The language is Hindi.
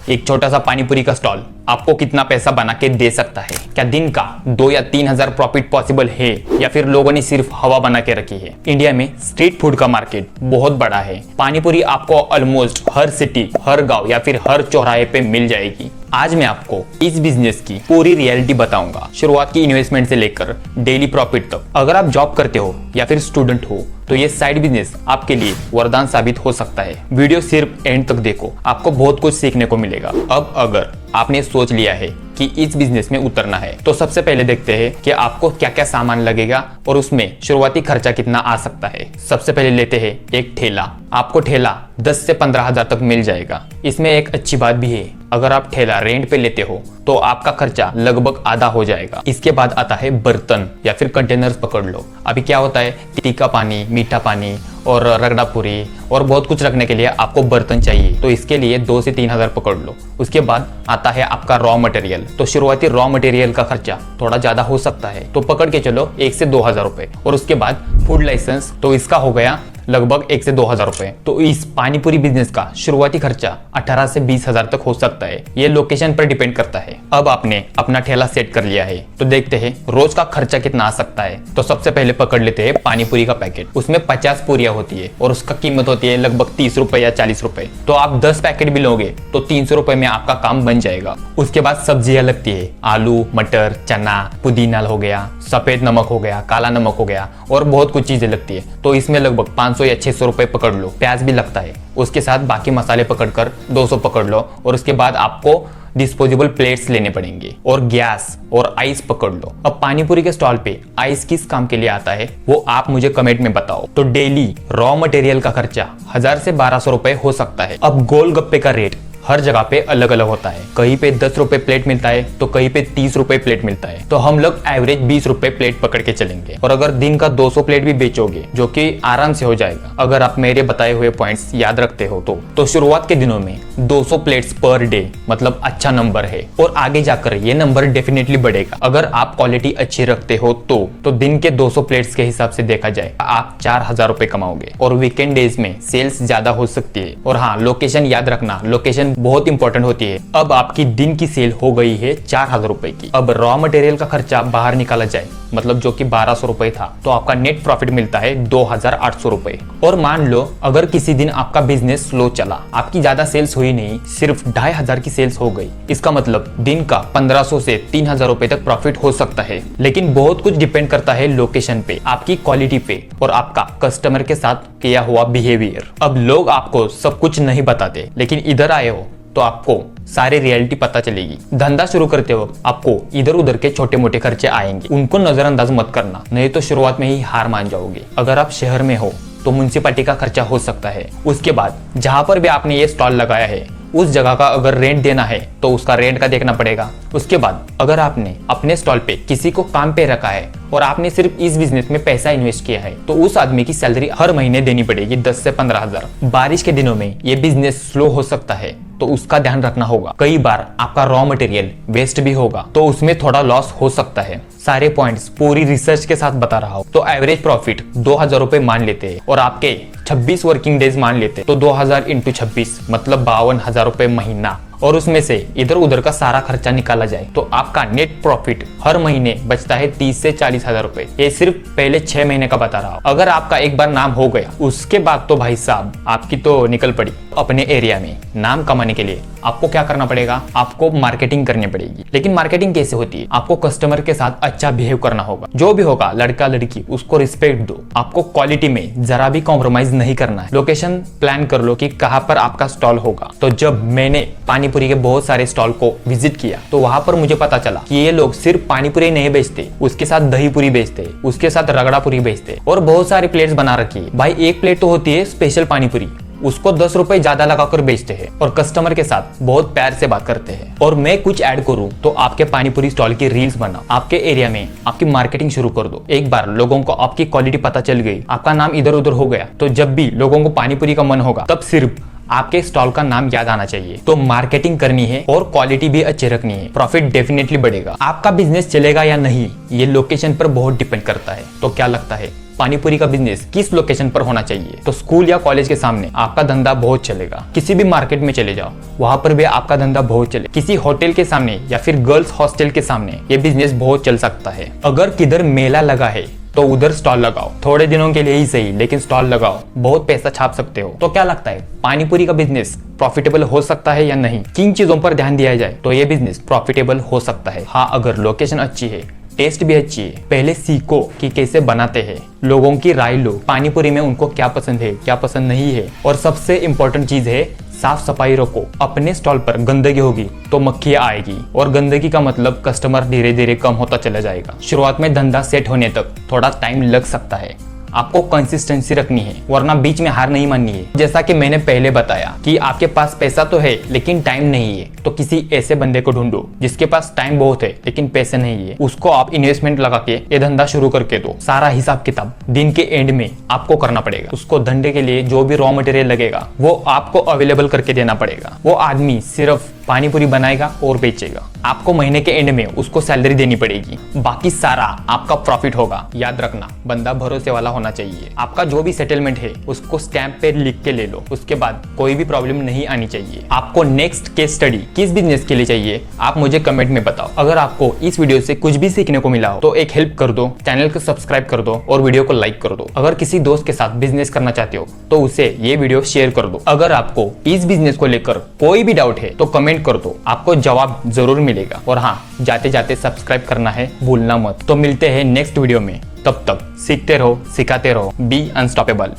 एक छोटा सा पानीपुरी का स्टॉल आपको कितना पैसा बना के दे सकता है? क्या दिन का 2 या 3 हजार प्रॉफिट पॉसिबल है, या फिर लोगों ने सिर्फ हवा बना के रखी है? इंडिया में स्ट्रीट फूड का मार्केट बहुत बड़ा है। पानीपुरी आपको ऑलमोस्ट हर सिटी, हर गांव या फिर हर चौराहे पे मिल जाएगी। आज मैं आपको इस बिजनेस की पूरी रियलिटी बताऊंगा, शुरुआत की इन्वेस्टमेंट से लेकर डेली प्रॉफिट तक। अगर आप जॉब करते हो या फिर स्टूडेंट हो तो ये साइड बिजनेस आपके लिए वरदान साबित हो सकता है। वीडियो सिर्फ एंड तक देखो, आपको बहुत कुछ सीखने को मिलेगा। अब अगर आपने सोच लिया है कि इस बिजनेस में उतरना है तो सबसे पहले देखते हैं कि आपको क्या क्या सामान लगेगा और उसमें शुरुआती खर्चा कितना आ सकता है। सबसे पहले लेते हैं एक ठेला। आपको ठेला 10 से 15 हजार तक मिल जाएगा। इसमें एक अच्छी बात भी है, अगर आप ठेला रेंट पे लेते हो तो आपका खर्चा लगभग आधा हो जाएगा। इसके बाद आता है बर्तन या फिर कंटेनर्स पकड़ लो। अभी क्या होता है, तीखा पानी, मीठा पानी और रगड़ा पूरी और बहुत कुछ रखने के लिए आपको बर्तन चाहिए, तो इसके लिए 2 से 3 हजार पकड़ लो। उसके बाद आता है आपका रॉ मटेरियल। तो शुरुआती रॉ मटेरियल का खर्चा थोड़ा ज्यादा हो सकता है, तो पकड़ के चलो 1 से 2 हजार रुपए। और उसके बाद फूड लाइसेंस, तो इसका हो गया लगभग 1 से 2 हजार रुपए। तो इस पानीपुरी बिजनेस का शुरुआती खर्चा 18 से 20 हजार तक हो सकता है। ये लोकेशन पर डिपेंड करता है। अब आपने अपना ठेला सेट कर लिया है तो देखते हैं रोज का खर्चा कितना आ सकता है। तो सबसे पहले पकड़ लेते हैं पानीपुरी का पैकेट। उसमें 50 पूरियां होती है और उसका कीमत होती है लगभग 30 रुपए या 40 रुपए। तो आप 10 पैकेट भी लोगे तो 300 रुपए में आपका काम बन जाएगा। उसके बाद सब्जियां लगती है, आलू, मटर, चना, पुदीना हो गया, सफेद नमक हो गया, काला नमक हो गया और बहुत कुछ चीजें लगती है। तो इसमें लगभग 500 या 600 रुपए पकड़ लो। प्याज भी लगता है। उसके साथ बाकी मसाले पकड़कर 200 पकड़ लो। और उसके बाद आपको डिस्पोजेबल प्लेट्स लेने पड़ेंगे और गैस और आइस पकड़ लो। अब पानीपुरी के स्टॉल पे आइस किस काम के लिए आता है वो आप मुझे कमेंट में बताओ। तो डेली रॉ मटेरियल का खर्चा 1000 से 1200 रुपए हो सकता है। अब गोलगप्पे का रेट हर जगह पे अलग अलग होता है। कहीं पे 10 रुपए प्लेट मिलता है तो कहीं पे 30 रुपए प्लेट मिलता है। तो हम लोग एवरेज 20 रुपए प्लेट पकड़ के चलेंगे। और अगर दिन का 200 प्लेट भी बेचोगे जो कि आराम से हो जाएगा अगर आप मेरे बताए हुए पॉइंट्स याद रखते हो तो शुरुआत के दिनों में 200 प्लेट्स पर डे मतलब अच्छा नंबर है। और आगे जाकर ये नंबर डेफिनेटली बढ़ेगा अगर आप क्वालिटी अच्छी रखते हो तो दिन के 200 प्लेट्स के हिसाब से देखा जाए आप 4000 रुपए कमाओगे। और वीकेंड डेज में सेल्स ज्यादा हो सकती है। और हाँ, लोकेशन याद रखना, लोकेशन बहुत इंपॉर्टेंट होती है। अब आपकी दिन की सेल हो गई है 4000 रुपए की। अब रॉ मटेरियल का खर्चा बाहर निकाला जाए मतलब जो कि 1200 रुपए था तो आपका नेट प्रॉफिट मिलता है 2800 रुपए। और मान लो अगर किसी दिन आपका बिजनेस स्लो चला, आपकी ज्यादा सेल्स हुई नहीं, सिर्फ 2500 की सेल्स हो गई, इसका मतलब दिन का 1500 से 3000 रुपए तक प्रॉफिट हो सकता है। लेकिन बहुत कुछ डिपेंड करता है लोकेशन पे, आपकी क्वालिटी पे और आपका कस्टमर के साथ किया हुआ बिहेवियर। अब लोग आपको सब कुछ नहीं बताते, लेकिन इधर आए हो तो आपको सारी रियलिटी पता चलेगी। धंधा शुरू करते वक्त आपको इधर उधर के छोटे मोटे खर्चे आएंगे, उनको नजरअंदाज मत करना, नहीं तो शुरुआत में ही हार मान जाओगे। अगर आप शहर में हो तो म्युनिसिपैलिटी का खर्चा हो सकता है। उसके बाद जहां पर भी आपने ये स्टॉल लगाया है उस जगह का अगर रेंट देना है तो उसका रेंट का देखना पड़ेगा। उसके बाद अगर आपने अपने स्टॉल पे किसी को काम पे रखा है और आपने सिर्फ इस बिजनेस में पैसा इन्वेस्ट किया है तो उस आदमी की सैलरी हर महीने देनी पड़ेगी 10 से 15 हजार। बारिश के दिनों में ये बिजनेस स्लो हो सकता है तो उसका ध्यान रखना होगा। कई बार आपका रॉ मटेरियल वेस्ट भी होगा तो उसमें थोड़ा लॉस हो सकता है। सारे पॉइंट्स पूरी रिसर्च के साथ बता रहा हूँ। तो एवरेज प्रॉफिट 2000 रुपए मान लेते हैं और आपके 26 वर्किंग डेज मान लेते तो 2000 इंटू 26 मतलब 52,000 रुपए महीना। और उसमें से इधर उधर का सारा खर्चा निकाला जाए तो आपका नेट प्रॉफिट हर महीने बचता है 30 से 40 हजार रुपए। ये सिर्फ पहले 6 महीने का बता रहा हूँ। अगर आपका एक बार नाम हो गया उसके बाद तो भाई साहब आपकी तो निकल पड़ी। अपने एरिया में नाम कमाने के लिए आपको क्या करना पड़ेगा, आपको मार्केटिंग करनी पड़ेगी। लेकिन मार्केटिंग कैसे होती है, आपको कस्टमर के साथ अच्छा बिहेव करना होगा। जो भी होगा लड़का लड़की उसको रिस्पेक्ट दो। आपको क्वालिटी में जरा भी कॉम्प्रोमाइज नहीं करना है। लोकेशन प्लान कर लो कि कहाँ पर आपका स्टॉल होगा। तो जब मैंने पानीपुरी के बहुत सारे स्टॉल को विजिट किया तो वहां पर मुझे पता चला कि ये लोग सिर्फ पानीपुरी नहीं बेचते, उसके साथ दही पूरी बेचते, उसके साथ रगड़ा पूरी बेचते और बहुत सारी प्लेट्स बना रखी है। भाई एक प्लेट तो होती है स्पेशल पानीपुरी, उसको 10 रुपए ज्यादा लगाकर बेचते हैं और कस्टमर के साथ बहुत प्यार से बात करते हैं। और मैं कुछ ऐड करूं तो आपके पानीपुरी स्टॉल की रील्स बनाओ, आपके एरिया में आपकी मार्केटिंग शुरू कर दो। एक बार लोगों को आपकी क्वालिटी पता चल गई, आपका नाम इधर उधर हो गया तो जब भी लोगों को पानीपुरी का मन होगा तब सिर्फ आपके स्टॉल का नाम याद आना चाहिए। तो मार्केटिंग करनी है और क्वालिटी भी अच्छी रखनी है, प्रॉफिट डेफिनेटली बढ़ेगा। आपका बिजनेस चलेगा या नहीं ये लोकेशन पर बहुत डिपेंड करता है। तो क्या लगता है पानीपुरी का बिजनेस किस लोकेशन पर होना चाहिए, तो स्कूल या कॉलेज के सामने आपका धंधा बहुत चलेगा। किसी भी मार्केट में चले जाओ, वहां पर भी आपका धंधा बहुत चले। किसी होटल के सामने या फिर गर्ल्स हॉस्टल के सामने ये बिजनेस बहुत चल सकता है। अगर किधर मेला लगा है तो उधर स्टॉल लगाओ, थोड़े दिनों के लिए ही सही, लेकिन स्टॉल लगाओ, बहुत पैसा छाप सकते हो। तो क्या लगता है, पानीपुरी का बिजनेस प्रॉफिटेबल हो सकता है या नहीं? किन चीजों पर ध्यान दिया जाए तो ये बिजनेस प्रॉफिटेबल हो सकता है? हाँ, अगर लोकेशन अच्छी है, टेस्ट भी अच्छी है, पहले सीखो कि कैसे बनाते हैं, लोगों की राय लो, पानीपुरी में उनको क्या पसंद है क्या पसंद नहीं है, और सबसे इम्पोर्टेंट चीज है साफ सफाई रखो। अपने स्टॉल पर गंदगी होगी तो मक्खियां आएगी, और गंदगी का मतलब कस्टमर धीरे धीरे कम होता चला जाएगा। शुरुआत में धंधा सेट होने तक थोड़ा टाइम लग सकता है। आपको कंसिस्टेंसी रखनी है, वरना बीच में हार नहीं माननी है। जैसा कि मैंने पहले बताया कि आपके पास पैसा तो है लेकिन टाइम नहीं है, तो किसी ऐसे बंदे को ढूंढो जिसके पास टाइम बहुत है लेकिन पैसे नहीं है। उसको आप इन्वेस्टमेंट लगा के ये धंधा शुरू करके दो। सारा हिसाब किताब दिन के एंड में आपको करना पड़ेगा। उसको धंधे के लिए जो भी रॉ मटेरियल लगेगा वो आपको अवेलेबल करके देना पड़ेगा। वो आदमी सिर्फ पानीपुरी बनाएगा और बेचेगा। आपको महीने के एंड में उसको सैलरी देनी पड़ेगी, बाकी सारा आपका प्रॉफिट होगा। याद रखना, बंदा भरोसे वाला होना चाहिए। आपका जो भी सेटलमेंट है उसको स्टैंप पे लिख के ले लो, उसके बाद कोई भी प्रॉब्लम नहीं आनी चाहिए। आपको नेक्स्ट केस स्टडी किस बिजनेस के लिए चाहिए, आप मुझे कमेंट में बताओ। अगर आपको इस वीडियो से कुछ भी सीखने को मिला हो तो एक हेल्प कर दो, चैनल को सब्सक्राइब कर दो और वीडियो को लाइक कर दो। अगर किसी दोस्त के साथ बिजनेस करना चाहते हो तो उसे ये वीडियो शेयर कर दो। अगर आपको इस बिजनेस को लेकर कोई भी डाउट है तो कमेंट कर दो, आपको जवाब जरूर मिलेगा। और हाँ, जाते जाते सब्सक्राइब करना है भूलना मत। तो मिलते हैं नेक्स्ट वीडियो में, तब तक सीखते रहो, सिखाते रहो, बी अनस्टॉपेबल।